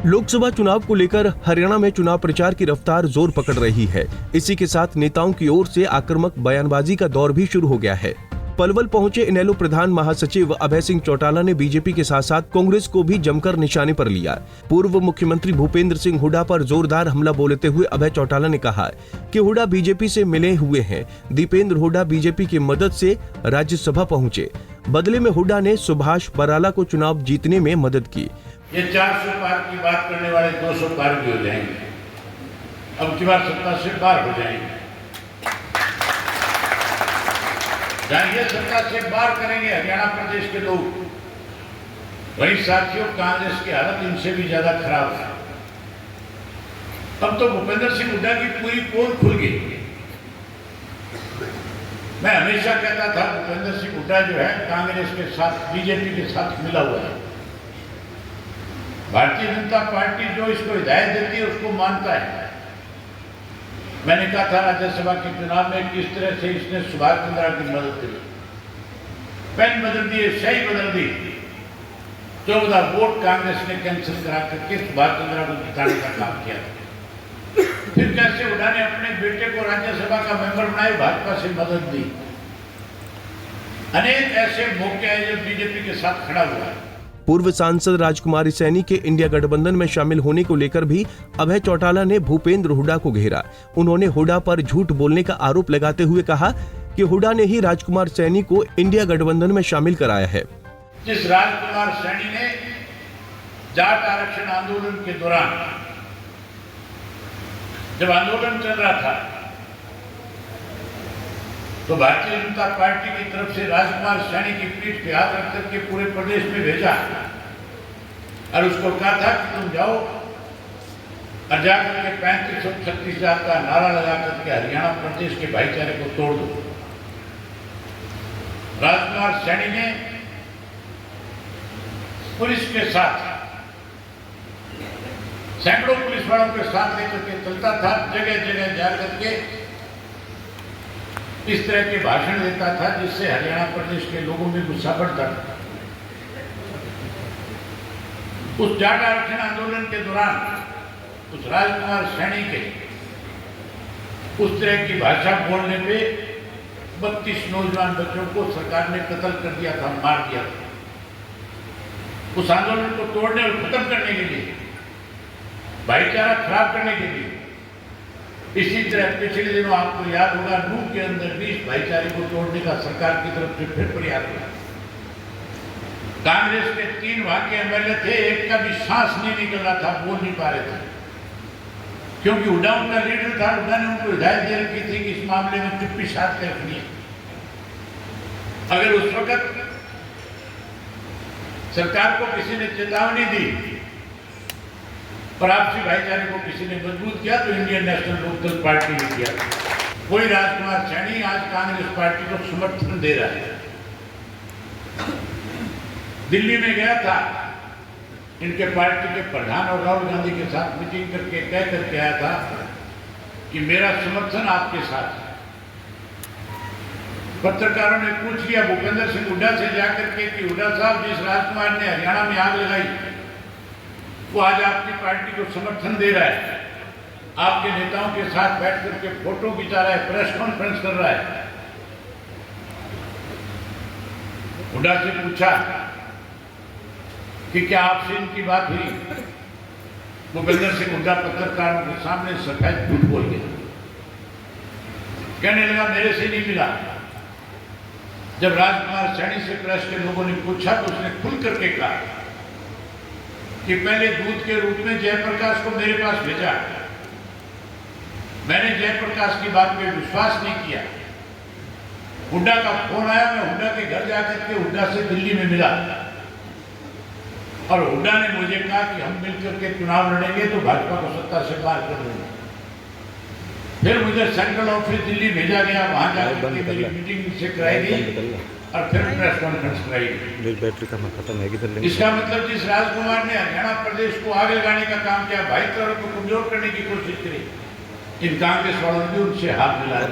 लोकसभा चुनाव को लेकर हरियाणा में चुनाव प्रचार की रफ्तार जोर पकड़ रही है। इसी के साथ नेताओं की ओर से आक्रामक बयानबाजी का दौर भी शुरू हो गया है। पलवल पहुंचे इनेलो प्रधान महासचिव अभय सिंह चौटाला ने बीजेपी के साथ साथ कांग्रेस को भी जमकर निशाने पर लिया। पूर्व मुख्यमंत्री भूपेंद्र सिंह हुड्डा पर जोरदार हमला बोलते हुए अभय चौटाला ने कहा कि हुड्डा बीजेपी से मिले हुए हैं। दीपेंद्र हुड्डा बीजेपी की मदद से राज्यसभा पहुंचे। बदले में हुड्डा ने सुभाष बराला को चुनाव जीतने में मदद की। ये 400 पार की बात करने वाले 200 पार भी हो जाएंगे। अब की बार सत्ता से पार हो जाएंगे। जाइए सत्ता से पार करेंगे हरियाणा प्रदेश के लोग। वही साथियों, कांग्रेस की हालत इनसे भी ज्यादा खराब है। अब तो भूपेंद्र सिंह हुड्डा की पूरी पोल खुल गई। मैं हमेशा कहता था भूपेंद्र सिंह हुड्डा जो है कांग्रेस के साथ, बीजेपी के साथ मिला हुआ है। भारतीय जनता पार्टी जो इसको हिदायत देती है उसको मानता है। मैंने कहा था राज्यसभा के चुनाव में किस तरह से इसने सुभाष चंद्रा की मदद करी। पेन बदल दिए, सही बदल दी। 14 वोट कांग्रेस ने कैंसिल करा करके सुभाष चंद्रा को जिताने का काम किया। फिर कैसे हुड्डा ने अपने बेटे को राज्यसभा का मेंबर बनाए, भाजपा से मदद दी। अनेक ऐसे मौके हैं जब बीजेपी के साथ खड़ा हुआ है। पूर्व सांसद राजकुमारी सैनी के इंडिया गठबंधन में शामिल होने को लेकर भी अभय चौटाला ने भूपेंद्र हुड्डा को घेरा। उन्होंने हुड्डा पर झूठ बोलने का आरोप लगाते हुए कहा कि हुड्डा ने ही राजकुमार सैनी को इंडिया गठबंधन में शामिल कराया है। जिस राजकुमार सैनी ने जाट आरक्षण आंदोलन के दौरान, जब आंदोलन चल रहा था, तो भारतीय जनता पार्टी की तरफ से राजकुमार सैनी की पीठ पे हाथ रख करके पूरे प्रदेश में भेजा और उसको कहा था कि तुम जाओ और जाकर के 35,36,000 का नारा लगा करके हरियाणा प्रदेश के भाईचारे को तोड़ दो। राजकुमार सैनी ने पुलिस के साथ, सैकड़ों पुलिस वालों के साथ लेकर के चलता था, जगह जगह जाकर के इस तरह के भाषण देता था जिससे हरियाणा प्रदेश के लोगों में गुस्सा बढ़ता था। उस जाट आरक्षण आंदोलन के दौरान उस राजकुमार सैनी के उस तरह की भाषा बोलने पे 32 नौजवान बच्चों को सरकार ने कत्ल कर दिया था, मार दिया था। उस आंदोलन को तोड़ने और खत्म करने के लिए, भाईचारा खराब करने के लिए। इसी तरह पिछले दिनों आपको याद होगा, नूह के अंदर 20 भाईचारे को तोड़ने का सरकार की तरफ से फिर प्रयास हुआ। कांग्रेस के 3 वहां के एमएलए थे, एक का भी सांस नहीं निकल रहा था, बोल नहीं पा रहे थे, क्योंकि हुड्डा उनका लीडर था। हुड्डा ने उनको हिदायत दे रखी थी कि इस मामले में चुप्पी साध कर रखनी है। अगर उस वक्त सरकार को किसी ने चेतावनी दी और आपसी भाईचारे को किसी ने मजबूत किया तो इंडियन नेशनल लोकदल पार्टी ने किया। वही राजकुमार सैनी आज कांग्रेस पार्टी को समर्थन दे रहा है। दिल्ली में गया था, इनके पार्टी के प्रधान और राहुल गांधी के साथ मीटिंग करके कह करके आया था कि मेरा समर्थन आपके साथ है। पत्रकारों ने पूछ लिया भूपेंद्र सिंह हुड्डा से जाकर के कि हुड्डा साहब, जिस राजकुमार ने हरियाणा में आग लगाई वो आज आपकी पार्टी को समर्थन दे रहा है, आपके नेताओं के साथ बैठ करके फोटो खिंचा रहा है, प्रेस कॉन्फ्रेंस कर रहा है। हुड्डा से पूछा कि क्या आपसे इनकी बात हुई? भूपेंद्र सिंह हुड्डा पत्रकारों के सामने सफेद झूठ बोल गया। कहने लगा मेरे से नहीं मिला। जब राजकुमार सैनी से प्रेस के लोगों ने पूछा तो उसने खुल करके कहा कि पहले दूत के रूप में जयप्रकाश को मेरे पास भेजा, मैंने जयप्रकाश की बात पे विश्वास नहीं किया। हुड्डा का फोन आया, मैं हुड्डा के घर जाकर के हुड्डा से दिल्ली में मिला और हुड्डा ने मुझे कहा कि हम मिलकर के चुनाव लड़ेंगे तो भाजपा को सत्ता से बाहर कर देंगे। फिर मुझे सेंट्रल ऑफिस दिल्ली भेजा गया, वहां जाकर के मेरी मीटिंग से कराई गई और फिर प्रेस कॉन्फ्रेंस कराई गई। बैटरी का खत्म है। इसका मतलब जिस राजकुमार ने हरियाणा प्रदेश को आगे लगाने का काम किया, भाईचारे को कमजोर करने की कोशिश करी, इन कांग्रेस वालों ने उनसे हाथ मिलाया।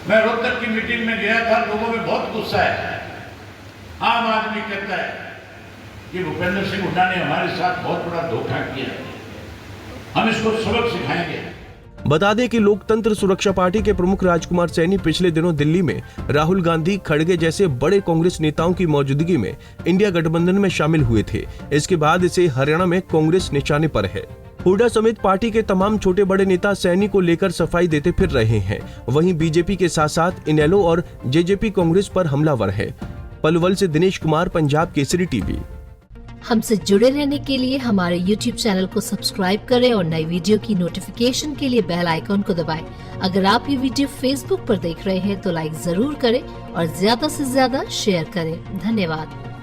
मैं रोहतक की मीटिंग में गया था, लोगों में बहुत गुस्सा है। आम आदमी कहता है कि भूपेंद्र सिंह हुड्डा ने हमारे साथ बहुत बड़ा धोखा किया। हम इसको सबक सिखाएंगे। बता दें कि लोकतंत्र सुरक्षा पार्टी के प्रमुख राजकुमार सैनी पिछले दिनों दिल्ली में राहुल गांधी, खड़गे जैसे बड़े कांग्रेस नेताओं की मौजूदगी में इंडिया गठबंधन में शामिल हुए थे। इसके बाद इसे हरियाणा में कांग्रेस निशाने पर है। हुड्डा समेत पार्टी के तमाम छोटे बड़े नेता सैनी को लेकर सफाई देते फिर रहे हैं। वहीं बीजेपी के साथ साथ इनेलो और जेजेपी कांग्रेस पर हमलावर है। पलवल से दिनेश कुमार, पंजाब केसरी टीवी। हमसे जुड़े रहने के लिए हमारे YouTube चैनल को सब्सक्राइब करें और नई वीडियो की नोटिफिकेशन के लिए बेल आइकॉन को दबाएं। अगर आप ये वीडियो Facebook पर देख रहे हैं तो लाइक जरूर करें और ज्यादा से ज्यादा शेयर करें। धन्यवाद।